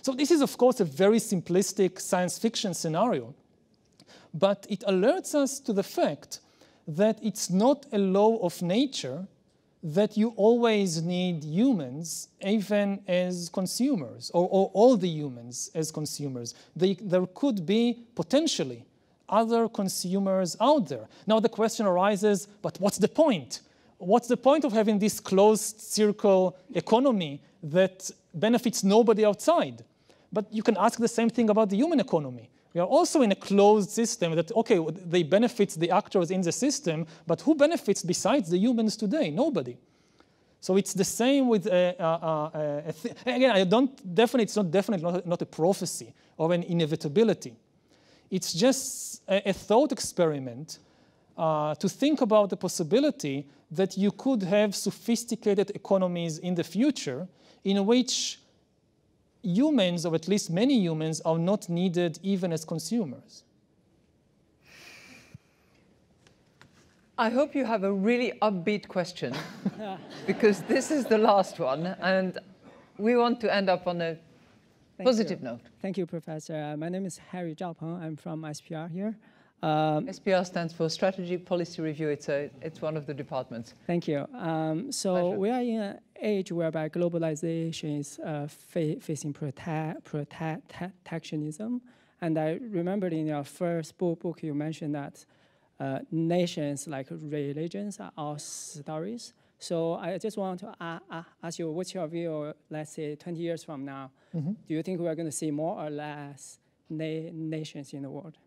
So this is, of course, a very simplistic science fiction scenario, but it alerts us to the fact that it's not a law of nature that you always need humans even as consumers, or all the humans as consumers. There could be potentially other consumers out there. Now the question arises, but what's the point? What's the point of having this closed circle economy that benefits nobody outside? But you can ask the same thing about the human economy. We are also in a closed system that, okay, they benefit the actors in the system, but who benefits besides the humans today? Nobody. So it's the same with, again, it's not definitely not a prophecy or an inevitability. It's just a thought experiment to think about the possibility that you could have sophisticated economies in the future in which humans, or at least many humans, are not needed even as consumers. I hope you have a really upbeat question, because this is the last one, and we want to end up on a positive note. Thank you, Professor. My name is Harry Zhao Peng. I'm from SPR here. SPR stands for Strategy Policy Review. It's one of the departments. Thank you. So we are in an age whereby globalization is facing protectionism. And I remembered in your first book you mentioned that nations, like religions, are all stories. So I just want to ask you, what's your view, let's say 20 years from now? Mm-hmm. Do you think we're going to see more or less nations in the world?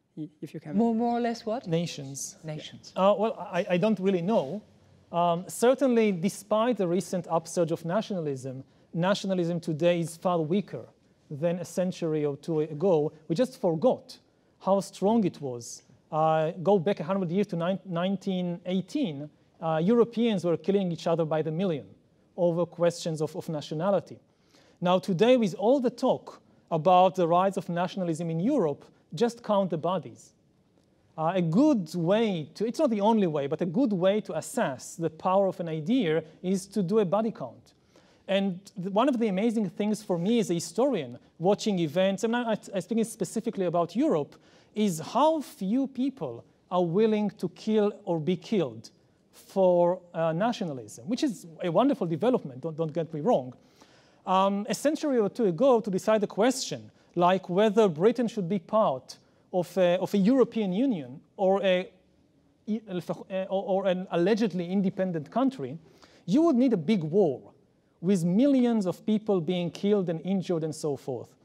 If you can. More or less what? Nations. Nations. Well, I don't really know. Certainly, despite the recent upsurge of nationalism, nationalism today is far weaker than a century or two ago. We just forgot how strong it was. Go back 100 years to 1918. Europeans were killing each other by the million over questions of nationality. Now today, with all the talk about the rise of nationalism in Europe, just count the bodies. A good way to, it's not the only way, but a good way to assess the power of an idea is to do a body count. And one of the amazing things for me as a historian, watching events, and I'm speaking specifically about Europe, is how few people are willing to kill or be killed for nationalism, which is a wonderful development, don't get me wrong. A century or two ago, to decide the question, like whether Britain should be part of a European Union or an allegedly independent country, you would need a big war with millions of people being killed and injured and so forth.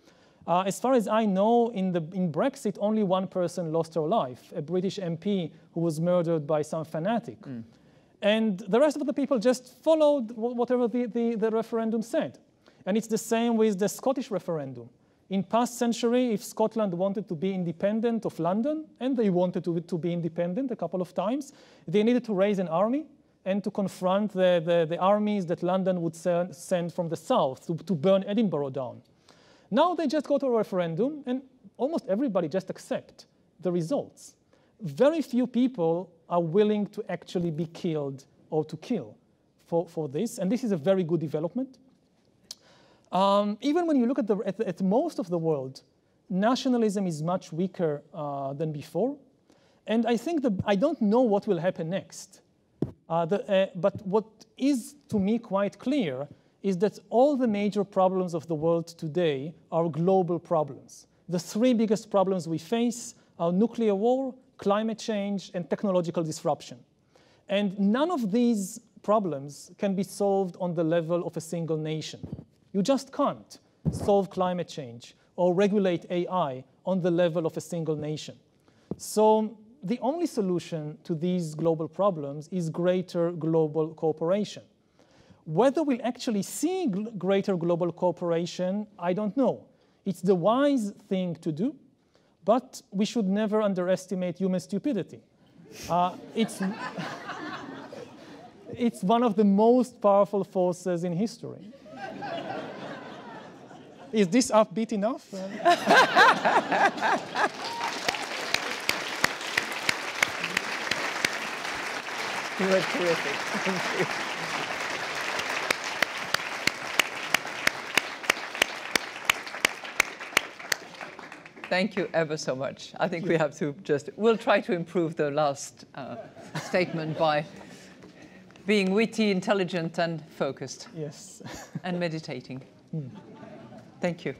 As far as I know, in Brexit, only one person lost her life, a British MP who was murdered by some fanatic. Mm. And the rest of the people just followed whatever the referendum said. And it's the same with the Scottish referendum. In past century, if Scotland wanted to be independent of London, and they wanted to be independent a couple of times, they needed to raise an army and to confront the armies that London would send from the south to burn Edinburgh down. Now they just go to a referendum, and almost everybody just accept the results. Very few people are willing to actually be killed or to kill for this, and this is a very good development. Even when you look at most of the world, nationalism is much weaker than before. And I think I don't know what will happen next. But what is, to me, quite clear is that all the major problems of the world today are global problems. The three biggest problems we face are nuclear war, climate change, and technological disruption. And none of these problems can be solved on the level of a single nation. You just can't solve climate change or regulate AI on the level of a single nation. So the only solution to these global problems is greater global cooperation. Whether we'll actually see greater global cooperation, I don't know. It's the wise thing to do, but we should never underestimate human stupidity. It's one of the most powerful forces in history. Is this upbeat enough? You were terrific. Thank you. Thank you ever so much. I think we have to we'll try to improve the last statement by being witty, intelligent, and focused. Yes. And meditating. Thank you.